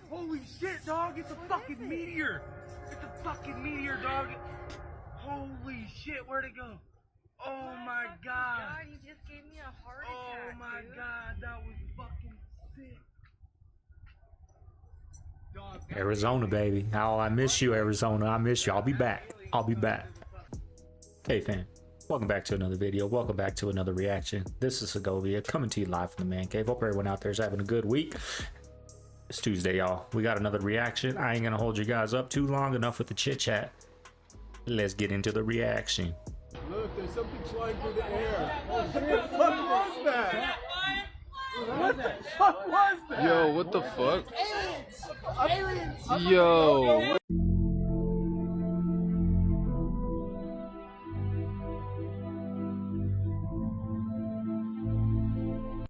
Holy shit, dog! It's a fucking meteor! It's a fucking meteor, dog! Holy shit, where'd it go? Oh my god! You just gave me a heart attack. Oh my god, that was fucking sick. Arizona, baby. Oh, I miss you, Arizona. I miss you. I'll be back. I'll be back. Hey, fam. Welcome back to another video. Welcome back to another reaction. This is Segovia coming to you live from the man cave. Hope everyone out there is having a good week. It's Tuesday, y'all. We got another reaction. I ain't gonna hold you guys up too long. Enough with the chit chat. Let's get into the reaction. Look, there's something flying through the air. What the fuck was that? What the fuck was that? Yo, what the fuck? Aliens! Aliens! Yo!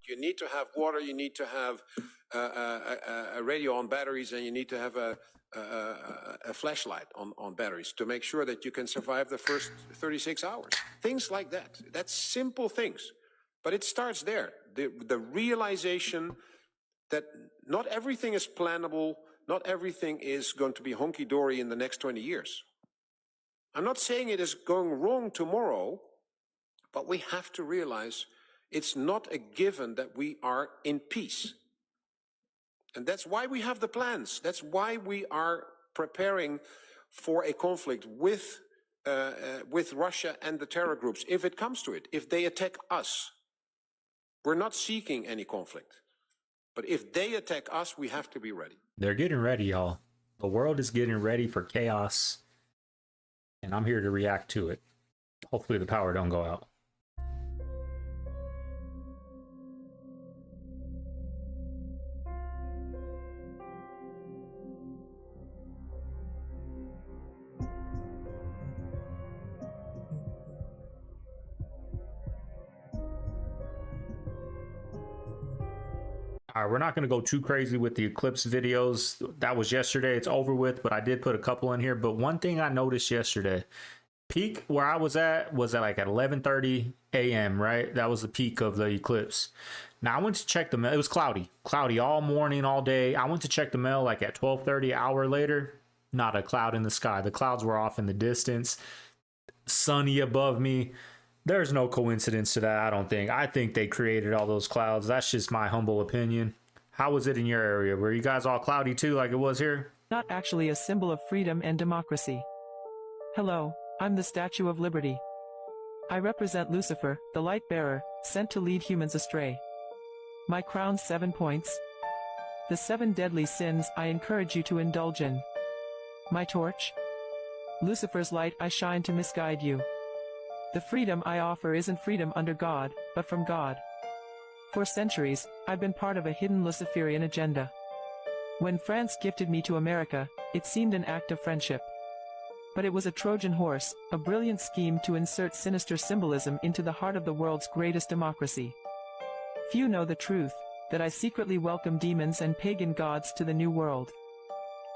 You need to have water, you need to have a radio on batteries, and you need to have a flashlight on batteries to make sure that you can survive the first 36 hours. Things like that. That's simple things. But it starts there. The realization that not everything is plannable, not everything is going to be honky-dory in the next 20 years. I'm not saying it is going wrong tomorrow, but we have to realize it's not a given that we are in peace. And that's why we have the plans. That's why we are preparing for a conflict with Russia and the terror groups, if it comes to it, if they attack us. We're not seeking any conflict. But if they attack us, we have to be ready. They're getting ready, y'all. The world is getting ready for chaos. And I'm here to react to it. Hopefully the power don't go out. All right, we're not going to go too crazy with the Eclipse videos. That was yesterday. It's over with, but I did put a couple in here. But one thing I noticed yesterday, peak where I was at like at 11:30 a.m., right? That was the peak of the eclipse. Now, I went to check the mail. It was cloudy all morning, all day. I went to check the mail like at 12:30, an hour later. Not a cloud in the sky. The clouds were off in the distance. Sunny above me. There's no coincidence to that, I don't think. I think they created all those clouds. That's just my humble opinion. How was it in your area? Were you guys all cloudy too, like it was here? Not actually a symbol of freedom and democracy. Hello, I'm the Statue of Liberty. I represent Lucifer, the light bearer, sent to lead humans astray. My crown's 7 points. The 7 deadly sins I encourage you to indulge in. My torch? Lucifer's light I shine to misguide you. The freedom I offer isn't freedom under God, but from God. For centuries, I've been part of a hidden Luciferian agenda. When France gifted me to America, it seemed an act of friendship. But it was a Trojan horse, a brilliant scheme to insert sinister symbolism into the heart of the world's greatest democracy. Few know the truth, that I secretly welcome demons and pagan gods to the new world.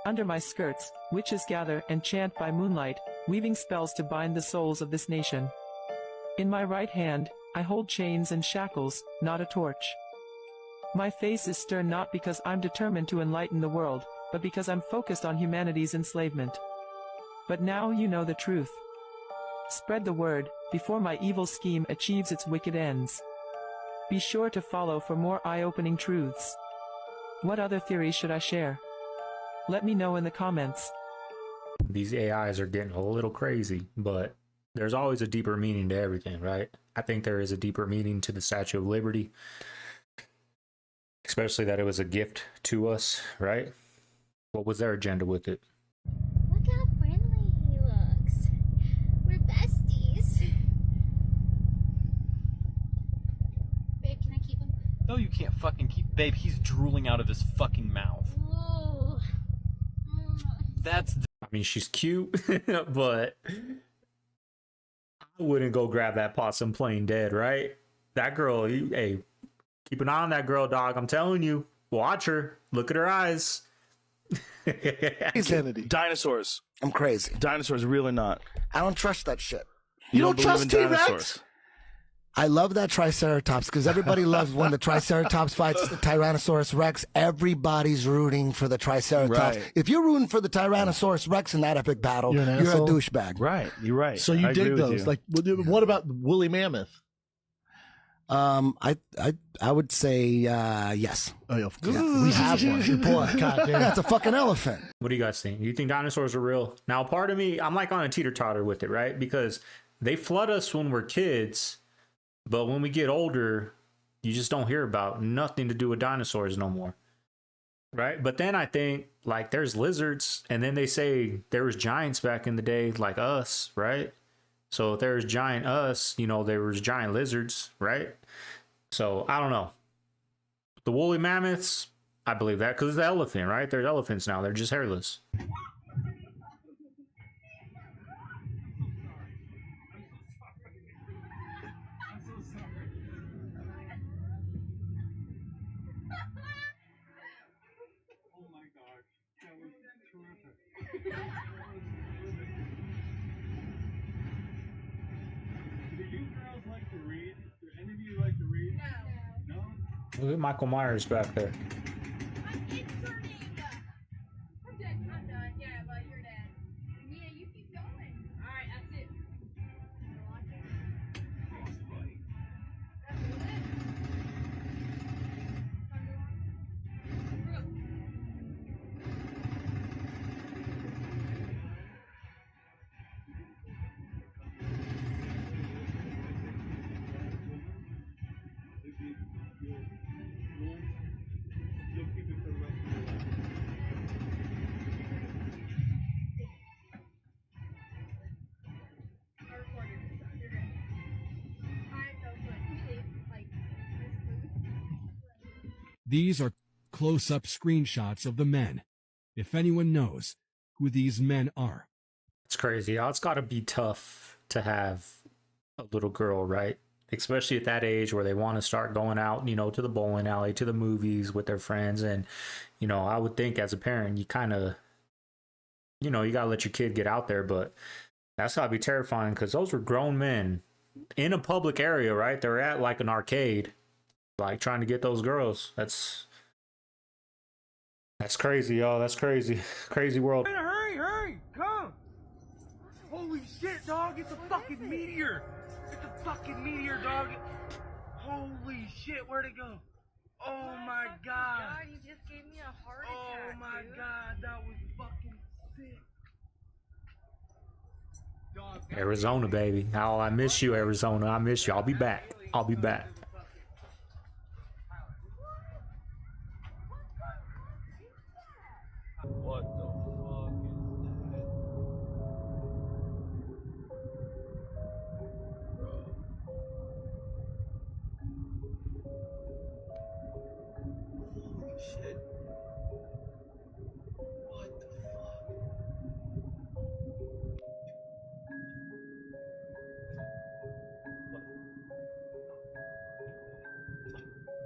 Under my skirts, witches gather and chant by moonlight, weaving spells to bind the souls of this nation. In my right hand, I hold chains and shackles, not a torch. My face is stern not because I'm determined to enlighten the world, but because I'm focused on humanity's enslavement. But now you know the truth. Spread the word, before my evil scheme achieves its wicked ends. Be sure to follow for more eye-opening truths. What other theories should I share? Let me know in the comments. These AIs are getting a little crazy, but there's always a deeper meaning to everything, right? I think there is a deeper meaning to the Statue of Liberty, especially that it was a gift to us, right? What was their agenda with it? Look how friendly he looks. We're besties. Babe, can I keep him? No, you can't fucking keep... Babe, he's drooling out of his fucking mouth. Ooh. That's... I mean, she's cute, but I wouldn't go grab that possum plain dead, right? That girl, hey, keep an eye on that girl, dog. I'm telling you, watch her. Look at her eyes. Insanity. Dinosaurs. I'm crazy. Dinosaurs, real or not? I don't trust that shit. You don't believe trust in T-Rex? dinosaurs? I love that Triceratops because everybody loves when the Triceratops fights the Tyrannosaurus Rex. Everybody's rooting for the Triceratops. Right. If you're rooting for the Tyrannosaurus Rex in that epic battle, You're an you're a asshole. douchebag. Right. You're right. So you I agree dig with those? you. Like, what about woolly mammoth? I would say yes. Oh, yeah. We have one. Good point. God damn. That's a fucking elephant. What do you guys think? You think dinosaurs are real? Now, part of me, I'm like on a teeter-totter with it, right? Because they flood us when we're kids, but when we get older, you just don't hear about nothing to do with dinosaurs no more. Right? But then I think like there's lizards, and then they say there was giants back in the day like us, right? So if there's giant us, you know, there was giant lizards, right? So I don't know. The woolly mammoths, I believe that because it's the elephant, right? There's elephants now. They're just hairless. Look at Michael Myers back there. I'm done. Yeah, but you're dead. Mia, you keep going. Alright, that's it. These are close-up screenshots of the men. If anyone knows who these men are. It's crazy. It's got to be tough to have a little girl, right? Especially at that age where they want to start going out, you know, to the bowling alley, to the movies with their friends. And, you know, I would think as a parent, you kind of, you know, you got to let your kid get out there. But that's got to be terrifying because those were grown men in a public area, right? They're at like an arcade, like trying to get those girls. That's crazy, y'all. That's crazy. Crazy world. Hurry, come! Holy shit, dog, it's a fucking meteor! It's a fucking meteor, dog! Holy shit, where'd it go? Oh my god! You just gave me a heart Oh attack. my god, that was fucking sick! Arizona, baby. Oh, I miss you, Arizona. I miss you. I'll be back. I'll be back. What the fuck is that? Bro. Holy shit. What the fuck?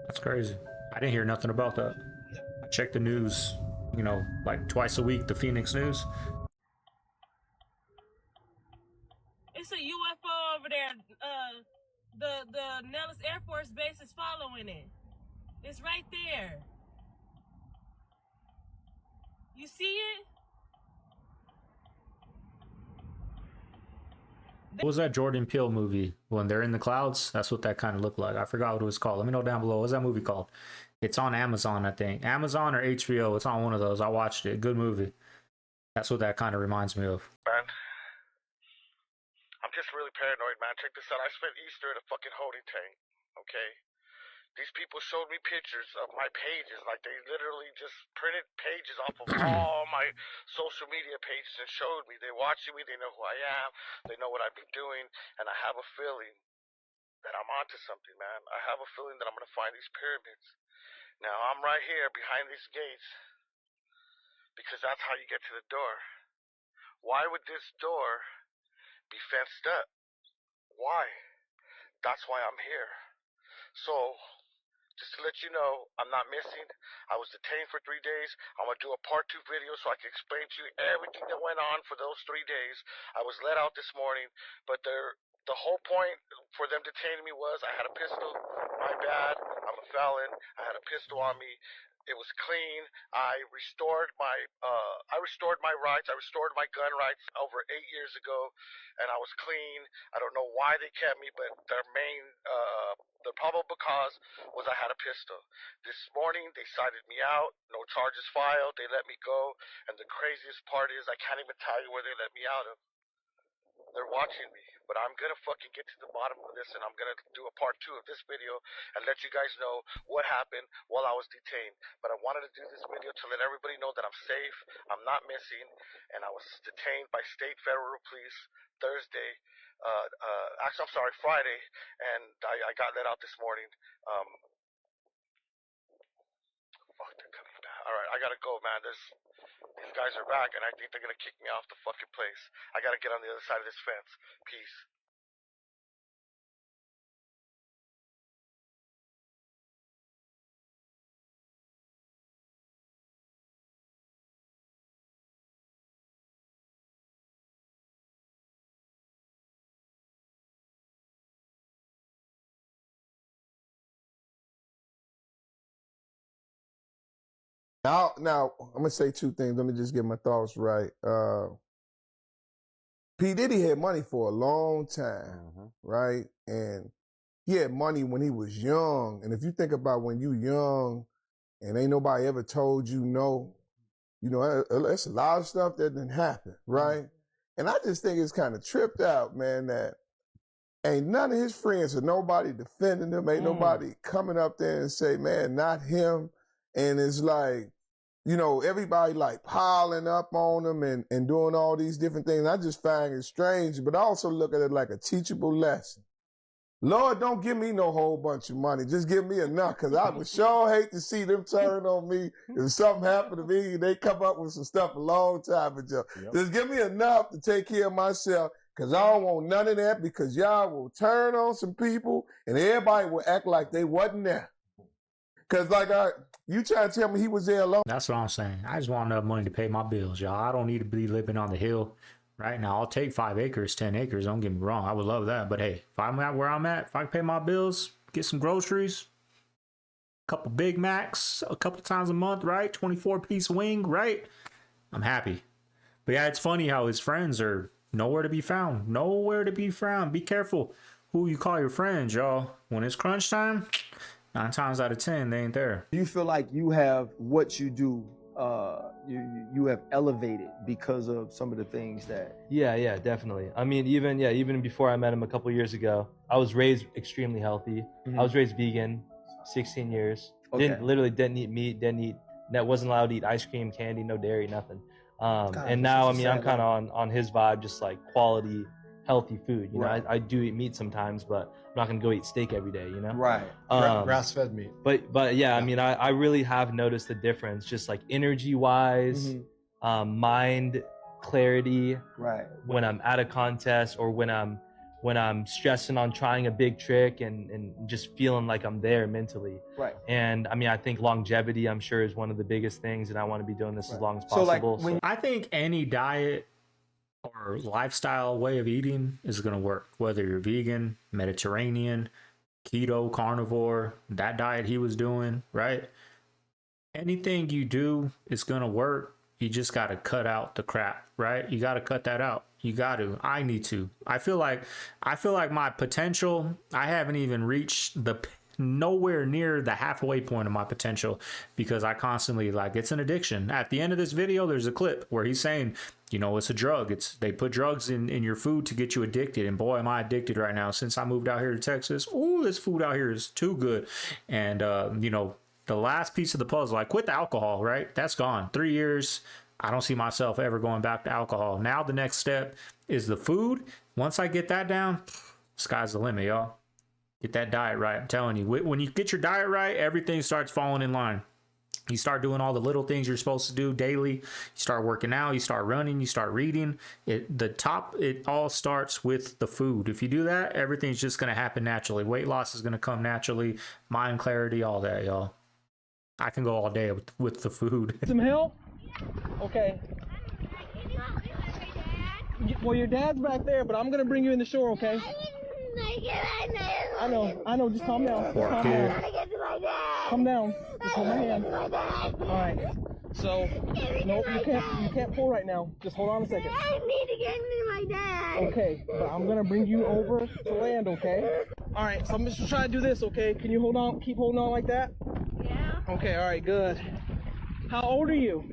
That's crazy. I didn't hear nothing about that. I check the news, you know, like twice a week, the Phoenix News. It's a UFO over there. The Nellis Air Force Base is following it. It's right there. You see it? What was that Jordan Peele movie when they're in the clouds? That's what that kind of looked like. I forgot what it was called. Let me know down below. What's that movie called? It's on Amazon, I think. Amazon or HBO. It's on one of those. I watched it. Good movie. That's what that kind of reminds me of. Man, I'm just really paranoid, man. Check this out. I spent Easter at a fucking holding tank, okay? These people showed me pictures of my pages. Like, they literally just printed pages off of all my social media pages and showed me. They're watching me. They know who I am. They know what I've been doing. And I have a feeling that I'm onto something, man. I have a feeling that I'm going to find these pyramids. Now, I'm right here behind these gates because that's how you get to the door. Why would this door be fenced up? Why? That's why I'm here. So, just to let you know, I'm not missing. I was detained for 3 days. I'm going to do a part 2 video so I can explain to you everything that went on for those 3 days. I was let out this morning, but they're The whole point for them detaining me was I had a pistol. My bad. I'm a felon. I had a pistol on me. It was clean. I restored my rights. I restored my gun rights over 8 years ago, and I was clean. I don't know why they kept me, but the probable cause was I had a pistol. This morning they cited me out. No charges filed. They let me go. And the craziest part is I can't even tell you where they let me out of. They're watching me, but I'm gonna fucking get to the bottom of this, and I'm gonna do a part 2 of this video and let you guys know what happened while I was detained. But I wanted to do this video to let everybody know that I'm safe, I'm not missing, and I was detained by state federal police Thursday. Actually, I'm sorry, Friday, and I got let out this morning. Fuck, they're coming back. All right, I gotta go, man. These guys are back, and I think they're gonna kick me off the fucking place. I gotta get on the other side of this fence. Peace. Now, I'm gonna say 2 things. Let me just get my thoughts right. P. Diddy had money for a long time, right? And he had money when he was young. And if you think about when you young and ain't nobody ever told you no, you know, that's a lot of stuff that didn't happen, right? And I just think it's kind of tripped out, man, that ain't none of his friends or nobody defending him. Ain't nobody coming up there and say, man, not him. And it's like, you know, everybody like piling up on him and doing all these different things. I just find it strange, but I also look at it like a teachable lesson. Lord, don't give me no whole bunch of money. Just give me enough, because I would sure hate to see them turn on me if something happened to me. They come up with some stuff a long time ago. Just give me enough to take care of myself, because I don't want none of that, because y'all will turn on some people and everybody will act like they wasn't there. Because you trying to tell me he was there alone? That's what I'm saying. I just want enough money to pay my bills, y'all. I don't need to be living on the hill right now. I'll take 5 acres, 10 acres. Don't get me wrong. I would love that. But hey, if I'm at where I'm at, if I can pay my bills, get some groceries, a couple Big Macs a couple times a month, right? 24-piece wing, right? I'm happy. But yeah, it's funny how his friends are nowhere to be found. Nowhere to be found. Be careful who you call your friends, y'all. When it's crunch time, 9 times out of 10, they ain't there. Do you feel like you have what you do, you have elevated because of some of the things that... Yeah, definitely. I mean, even before I met him a couple years ago, I was raised extremely healthy. I was raised vegan, 16 years. Okay. Didn't eat meat, wasn't allowed to eat ice cream, candy, no dairy, nothing. God, and now, I mean, I'm kind of on his vibe, just like quality, healthy food. You know, I do eat meat sometimes, but I'm not gonna go eat steak every day. You know, grass-fed meat. But yeah, I mean, I really have noticed the difference, just like energy wise, mind clarity. When I'm at a contest or when I'm stressing on trying a big trick and just feeling like I'm there mentally. And I mean, I think longevity, I'm sure, is one of the biggest things, and I want to be doing this as long as possible. So I think any diet or lifestyle way of eating is going to work, whether you're vegan, Mediterranean, keto, carnivore, that diet he was doing, right? Anything you do is going to work. You just got to cut out the crap, right? You got to cut that out. You got to. I need to. I feel like my potential, I haven't even reached nowhere near the halfway point of my potential, because I constantly, like, it's an addiction. At the end of this video, there's a clip where he's saying, you know, it's a drug. They put drugs in your food to get you addicted. And boy, am I addicted right now. Since I moved out here to Texas, oh, this food out here is too good. And, you know, the last piece of the puzzle, I quit the alcohol, right? That's gone. 3 years. I don't see myself ever going back to alcohol. Now the next step is the food. Once I get that down, sky's the limit, y'all. Get that diet right. I'm telling you, when you get your diet right, everything starts falling in line. You start doing all the little things you're supposed to do daily. You start working out, you start running, you start reading. It all starts with the food. If you do that, everything's just going to happen naturally. Weight loss is going to come naturally. Mind clarity, all that, y'all. I can go all day with the food. Some help? Okay. Well, your dad's back there, but I'm going to bring you in the shore, okay? I know. Just calm down. Poor Calm kid. down. Calm down. Just hold my hand. All right. So, no, you can't pull right now. Just hold on a second. I need to get to my dad. Okay, but I'm gonna bring you over to land, okay? All right, so I'm just trying to do this, okay? Can you hold on, keep holding on like that? Yeah. Okay, all right, good. How old are you?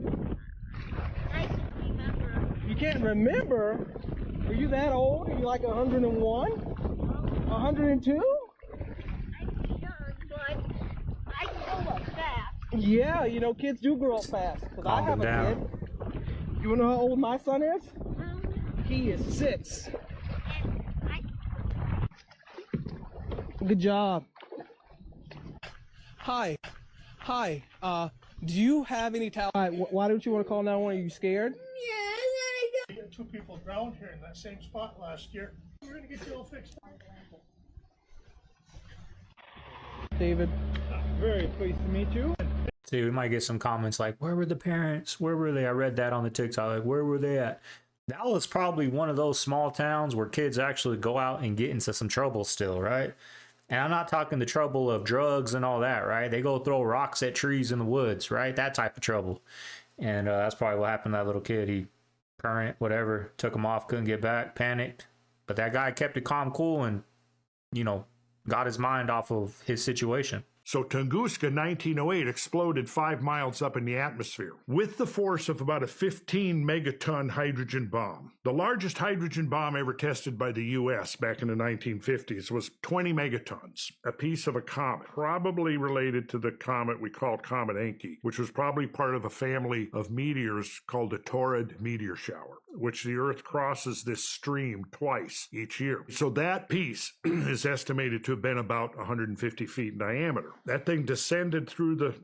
I can't remember. You can't remember? Are you that old? Are you like 101? 102? I'm young, but I grow up fast. Yeah, you know, kids do grow up fast. Because I have a kid. You wanna know how old my son is? He is 6. Good job. Hi. Do you have any talent? Why don't you want to call 911? Are you scared? We had 2 people drowned here in that same spot last year. We're gonna get you all fixed. David. Very pleased to meet you. See, we might get some comments like, where were the parents? Where were they? I read that on the TikTok. Like, where were they at? That was probably one of those small towns where kids actually go out and get into some trouble still, right? And I'm not talking the trouble of drugs and all that, right? They go throw rocks at trees in the woods, right? That type of trouble. And that's probably what happened to that little kid. He, current, whatever, took him off, couldn't get back, panicked. But that guy kept it calm, cool, and, you know, got his mind off of his situation. So Tunguska 1908 exploded 5 miles up in the atmosphere with the force of about a 15 megaton hydrogen bomb. The largest hydrogen bomb ever tested by the U.S. back in the 1950s was 20 megatons, a piece of a comet, probably related to the comet we called Comet Encke, which was probably part of a family of meteors called the Taurid meteor shower, which the Earth crosses this stream twice each year. So that piece is estimated to have been about 150 feet in diameter. That thing descended through the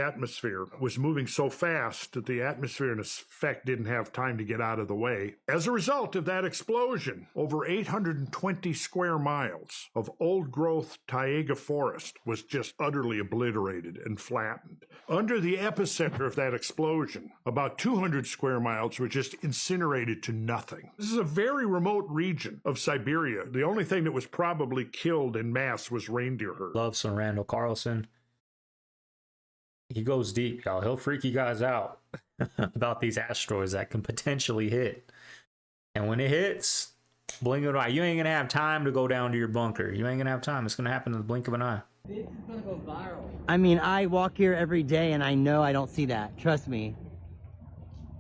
atmosphere, was moving so fast that the atmosphere in effect didn't have time to get out of the way. As a result of that explosion, over 820 square miles of old-growth taiga forest was just utterly obliterated and flattened. Under the epicenter of that explosion, about 200 square miles were just incinerated to nothing. This is a very remote region of Siberia. The only thing that was probably killed in mass was reindeer herd. Love some Randall Carlson. He goes deep, y'all. He'll freak you guys out about these asteroids that can potentially hit. And when it hits, blink of an eye. You ain't gonna have time to go down to your bunker. You ain't gonna have time. It's gonna happen in the blink of an eye. This is gonna go viral. I mean, I walk here every day and I know I don't see that. Trust me.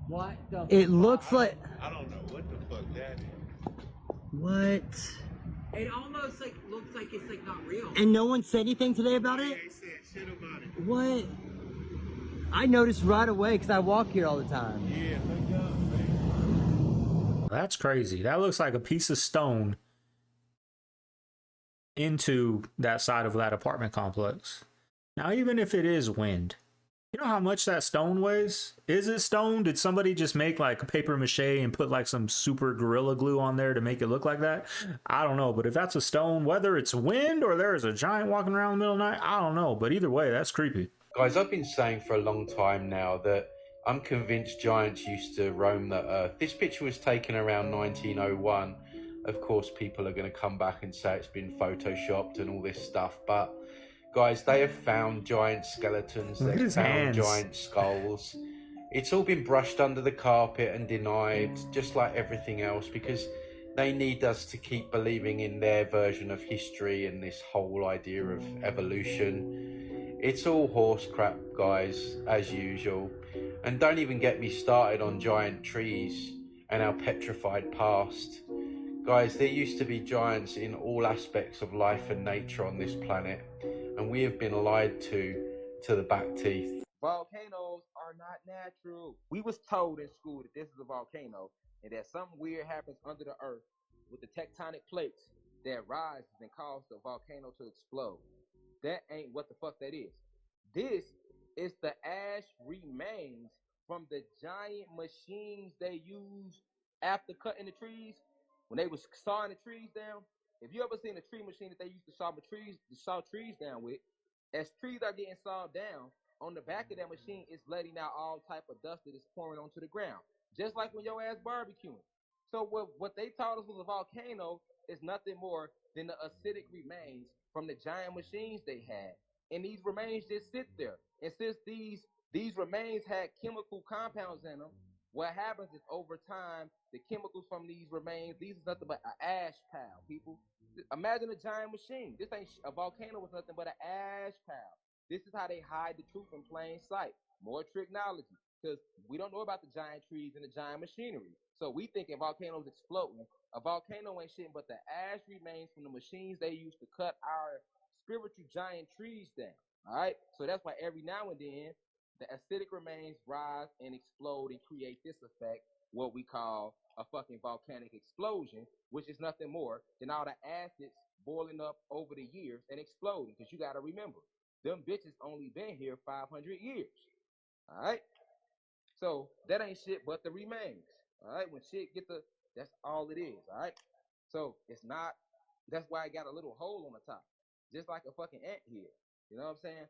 What the It looks like... I don't know what the fuck that is. What? It almost like looks like it's like not real. And no one said anything today about it? They said shit about it. What? I noticed right away because I walk here all the time. Yeah, look up, man. That's crazy. That looks like a piece of stone into that side of that apartment complex. Now, even if it is wind, you know how much that stone weighs? Is it stone? Did somebody just make like a paper mache and put like some super Gorilla Glue on there to make it look like that? I don't know. But if that's a stone, whether it's wind or there is a giant walking around in the middle of the night, I don't know. But either way, that's creepy. Guys, I've been saying for a long time now that I'm convinced giants used to roam the earth. This picture was taken around 1901. Of course, people are going to come back and say it's been photoshopped and all this stuff. But guys, they have found giant skeletons. They've found giant skulls. It's all been brushed under the carpet and denied, just like everything else, because they need us to keep believing in their version of history and this whole idea of evolution. It's all horse crap, guys, as usual. And don't even get me started on giant trees and our petrified past. Guys, there used to be giants in all aspects of life and nature on this planet, and we have been lied to the back teeth. Volcanoes are not natural. We was told in school that this is a volcano and that something weird happens under the earth with the tectonic plates that rises and cause the volcano to explode. That ain't what the fuck that is. This is the ash remains from the giant machines they used after cutting the trees. When they was sawing the trees down, if you ever seen a tree machine that they used to saw trees down with, as trees are getting sawed down, on the back of that machine is letting out all type of dust that is pouring onto the ground, just like when your ass barbecuing. So what they taught us was a volcano is nothing more than the acidic remains from the giant machines they had. And these remains just sit there. And since these remains had chemical compounds in them, what happens is over time, the chemicals from these remains, these is nothing but an ash pile, people. Imagine a giant machine. This ain't a volcano was nothing but an ash pile. This is how they hide the truth in plain sight. More technology, because we don't know about the giant trees and the giant machinery. So we thinking volcanoes exploding. A volcano ain't shit but the ash remains from the machines they used to cut our spiritual giant trees down. All right? So that's why every now and then, the acidic remains rise and explode and create this effect, what we call a fucking volcanic explosion, which is nothing more than all the acids boiling up over the years and exploding. Because you got to remember, them bitches only been here 500 years. All right? So that ain't shit but the remains. All right? When shit get that's all it is. All right? So it's not, that's why it got a little hole on the top. Just like a fucking ant here. You know what I'm saying?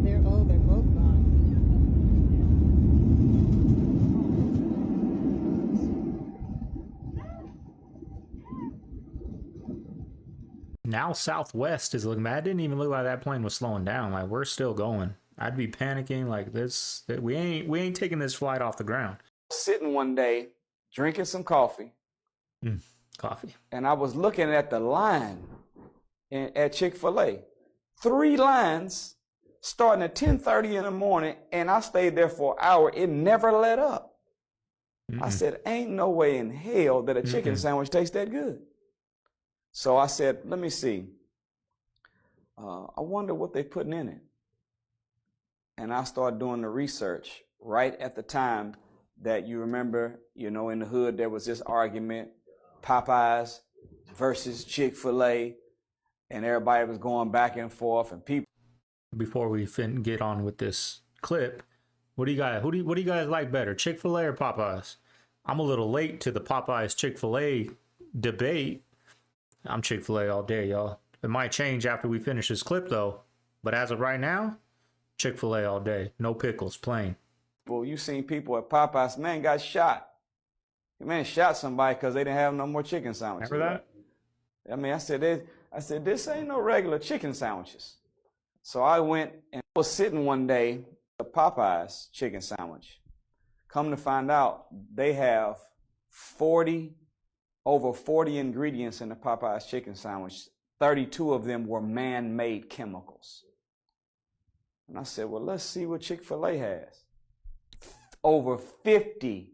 They're both gone. Now Southwest is looking bad. It didn't even look like that plane was slowing down. Like, we're still going. I'd be panicking like this. We ain't taking this flight off the ground. Sitting one day, drinking some coffee. Coffee. And I was looking at the line at Chick-fil-A. 3 lines starting at 10:30 in the morning, and I stayed there for an hour. It never let up. I said, ain't no way in hell that a chicken sandwich tastes that good. So I said, let me see. I wonder what they're putting in it. And I started doing the research right at the time that you remember, you know, in the hood, there was this argument, Popeyes versus Chick-fil-A, and everybody was going back and forth, and people. Before we get on with this clip, what do you guys like better, Chick-fil-A or Popeyes? I'm a little late to the Popeyes Chick-fil-A debate. I'm Chick-fil-A all day, y'all. It might change after we finish this clip though, but as of right now, Chick-fil-A all day. No pickles, plain. Well, you seen people at Popeyes, man, got shot. Man shot somebody because they didn't have no more chicken sandwiches. Remember that? I mean, I said, this ain't no regular chicken sandwiches. So I went and was sitting one day at Popeyes chicken sandwich. Come to find out, they have over 40 ingredients in the Popeyes chicken sandwich. 32 of them were man-made chemicals. And I said, well, let's see what Chick-fil-A has. Over 50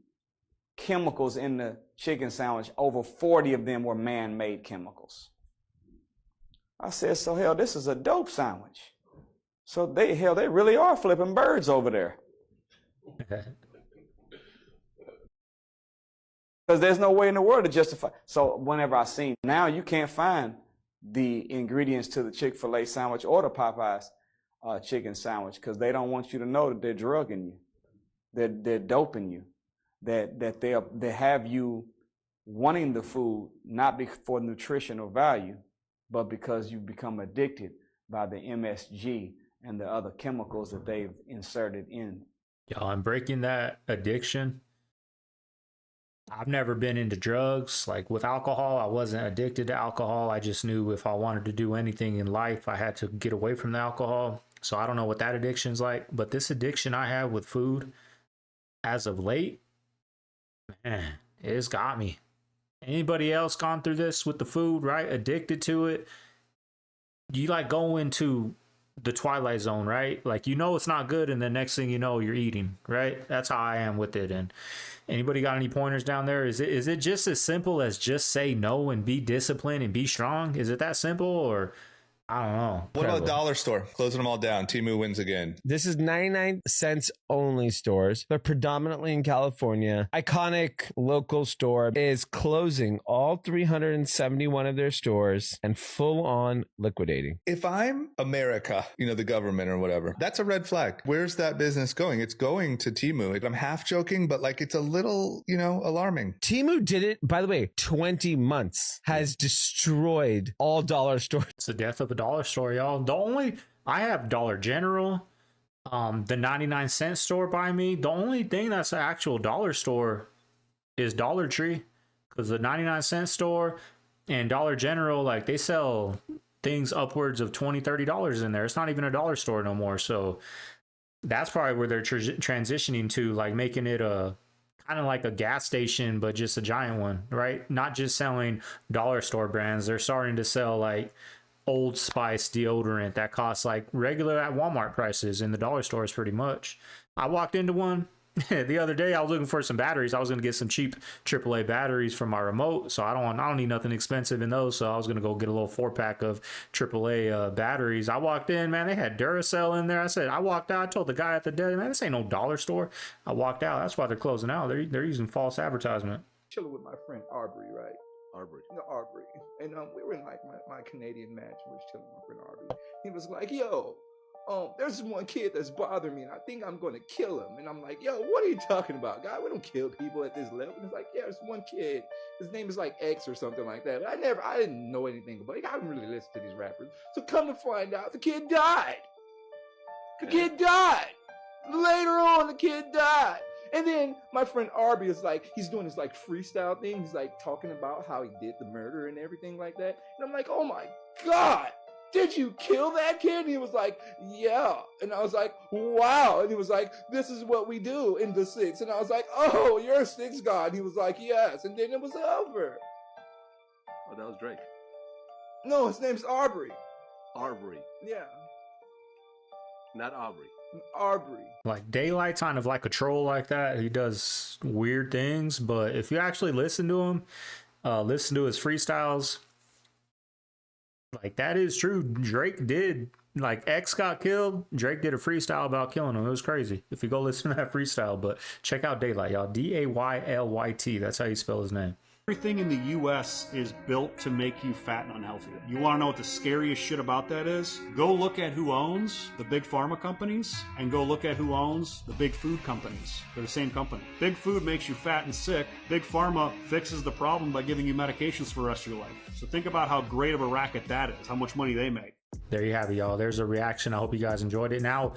chemicals in the chicken sandwich. Over 40 of them were man-made chemicals. I said, so hell, this is a dope sandwich. So they really are flipping birds over there. Because there's no way in the world to justify. So whenever I seen, now you can't find the ingredients to the Chick-fil-A sandwich or the Popeyes chicken sandwich, because they don't want you to know that they're drugging you, that they're doping you, that they have you wanting the food not for nutritional value, but because you become addicted by the MSG and the other chemicals that they've inserted in. Y'all, I'm breaking that addiction. I've never been into drugs. Like with alcohol, I wasn't addicted to alcohol. I just knew if I wanted to do anything in life, I had to get away from the alcohol. So I don't know what that addiction's like. But this addiction I have with food, as of late, man, it's got me. Anybody else gone through this with the food, right? Addicted to it. You like go into the twilight zone, right? Like, you know it's not good, and the next thing you know, you're eating, right? That's how I am with it. And anybody got any pointers down there? Is it just as simple as just say no and be disciplined and be strong? Is it that simple, or I don't know? What about dollar store? Closing them all down. Temu wins again. This is 99 cents only stores. They're predominantly in California. Iconic local store is closing all 371 of their stores and full on liquidating. If I'm America, the government or whatever, that's a red flag. Where's that business going? It's going to Temu. I'm half joking, but it's a little, alarming. Temu did it, by the way, 20 months, has destroyed all dollar stores. It's the death of a dollar store, y'all. I have Dollar General, The 99-cent store by me, the only thing that's an actual dollar store is Dollar Tree, because the 99-cent store and Dollar General, like, they sell things upwards of $20-30 in there. It's not even a dollar store no more. So that's probably where they're transitioning to, like making it a kind of like a gas station, but just a giant one, right? Not just selling dollar store brands. They're starting to sell like Old Spice deodorant that costs like regular at Walmart prices in the dollar stores pretty much. I walked into one the other day. I was looking for some batteries. I was going to get some cheap AAA batteries for my remote, so I don't need nothing expensive in those, so I was going to go get a little 4-pack of AAA batteries. I walked in, man, they had Duracell in there. I walked out, I told the guy at the deli, man, this ain't no dollar store. I walked out. That's why they're closing out. They're using false advertisement. Chilling with my friend Arbery, right? Arbery. No, Arbery. And we were in like my Canadian match. We was chilling with my friend Arbery. He was like, yo, there's this one kid that's bothering me, and I think I'm gonna kill him. And I'm like, yo, what are you talking about, guy? We don't kill people at this level. And he's like, yeah, there's one kid. His name is like X or something like that. But I didn't know anything about it. I didn't really listen to these rappers. So come to find out, the kid died. The kid died. Later on, the kid died. And then my friend Arby is like, he's doing this like freestyle thing. He's like talking about how he did the murder and everything like that. And I'm like, oh my God, did you kill that kid? And he was like, yeah. And I was like, wow. And he was like, this is what we do in the Six. And I was like, oh, you're a Six God. He was like, yes. And then it was over. Oh, that was Drake. No, his name's Arbery. Arbery. Yeah. Not Aubrey. Arbery. Like Daylight's kind of like a troll like that. He does weird things, but if you actually listen to him, listen to his freestyles, like that is true. Drake did, like X got killed, Drake did a freestyle about killing him. It was crazy. If you go listen to that freestyle, but check out Daylight, y'all. Daylyt. That's how you spell his name. Everything in the U.S. is built to make you fat and unhealthy. You want to know what the scariest shit about that is? Go look at who owns the big pharma companies and go look at who owns the big food companies. They're the same company. Big food makes you fat and sick. Big pharma fixes the problem by giving you medications for the rest of your life. So think about how great of a racket that is, how much money they make. There you have it, y'all. There's a reaction. I hope you guys enjoyed it. Now,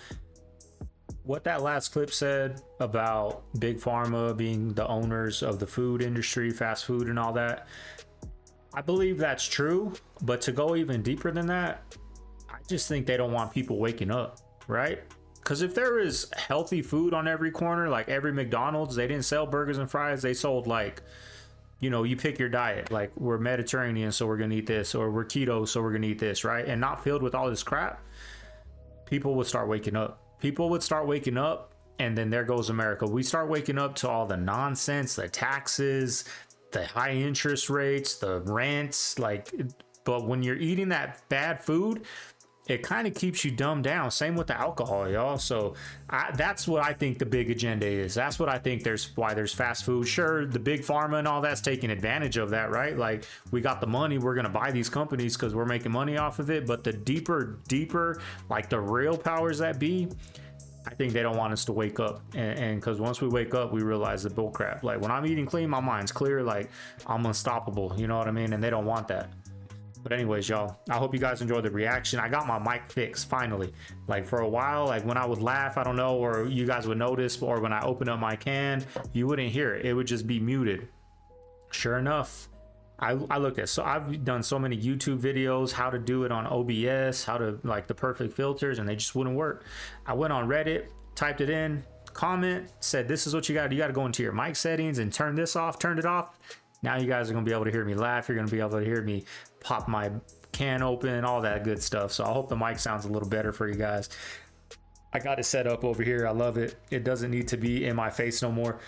what that last clip said about Big Pharma being the owners of the food industry, fast food and all that, I believe that's true. But to go even deeper than that, I just think they don't want people waking up, right? Because if there is healthy food on every corner, like every McDonald's, they didn't sell burgers and fries. They sold like, you know, you pick your diet. Like we're Mediterranean, so we're going to eat this, or we're keto, so we're going to eat this, right? And not filled with all this crap. People would start waking up. People would start waking up, and then there goes America. We start waking up to all the nonsense, the taxes, the high interest rates, the rents, like, but when you're eating that bad food, it kind of keeps you dumbed down. Same with the alcohol, y'all. So that's what I think the big agenda is. That's what I think why there's fast food. Sure, the big pharma and all that's taking advantage of that, right? Like we got the money, we're going to buy these companies because we're making money off of it. But the deeper, like the real powers that be, I think they don't want us to wake up. And because once we wake up, we realize the bull crap. Like when I'm eating clean, my mind's clear. Like I'm unstoppable. You know what I mean? And they don't want that. But anyways, y'all, I hope you guys enjoyed the reaction. I got my mic fixed finally. Like for a while, like when I would laugh, I don't know, or you guys would notice, or when I open up my can, you wouldn't hear it. It would just be muted. Sure enough, I looked at, so I've done so many YouTube videos, how to do it on OBS, how to like the perfect filters, and they just wouldn't work. I went on Reddit, typed it in, comment, said, this is what you got to go into your mic settings and turn this off, turned it off. Now you guys are going to be able to hear me laugh. You're going to be able to hear me pop my can open, all that good stuff. So I hope the mic sounds a little better for you guys. I got it set up over here. I love it. It doesn't need to be in my face no more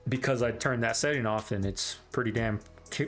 because I turned that setting off and it's pretty damn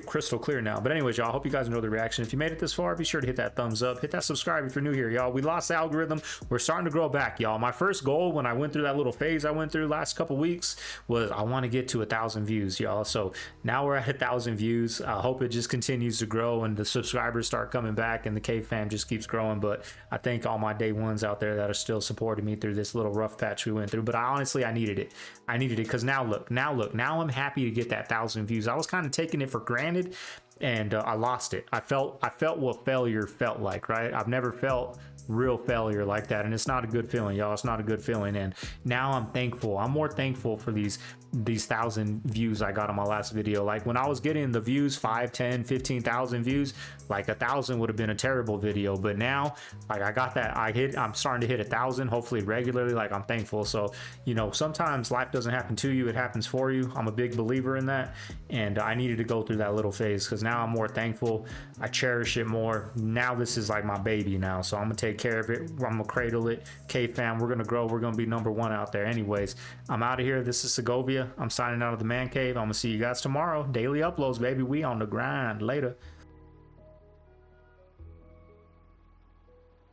crystal clear now. But anyways, y'all, I hope you guys enjoyed the reaction. If you made it this far, be sure to hit that thumbs up, hit that subscribe if you're new here, y'all. We lost the algorithm. We're starting to grow back, y'all. My first goal when I went through that little phase I went through last couple weeks was I want to get to 1,000 views, y'all. So now we're at 1,000 views. I hope it just continues to grow and the subscribers start coming back and the Cave fam just keeps growing. But I thank all my day ones out there that are still supporting me through this little rough patch we went through. But honestly, I needed it. I needed it because now look, now I'm happy to get that 1,000 views. I was kind of taking it for granted. And I lost it. I felt what failure felt like, right? I've never felt real failure like that, and it's not a good feeling, y'all. It's not a good feeling. And now I'm thankful. I'm more thankful for these 1,000 views I got on my last video. Like when I was getting the views 5, 10, 15,000 views, like 1,000 would have been a terrible video. But now, like I got that, I'm starting to hit 1,000 hopefully regularly. Like I'm thankful. So you know, sometimes life doesn't happen to you, it happens for you. I'm a big believer in that, and I needed to go through that little phase because now I'm more thankful. I cherish it more. Now this is like my baby now, so I'm gonna take care of it. I'm gonna cradle it. CaveFam, we're gonna grow. We're gonna be #1 out there. Anyways, I'm out of here. This is Segovia. I'm signing out of the man cave. I'm gonna see you guys tomorrow. Daily uploads, baby. We on the grind. Later.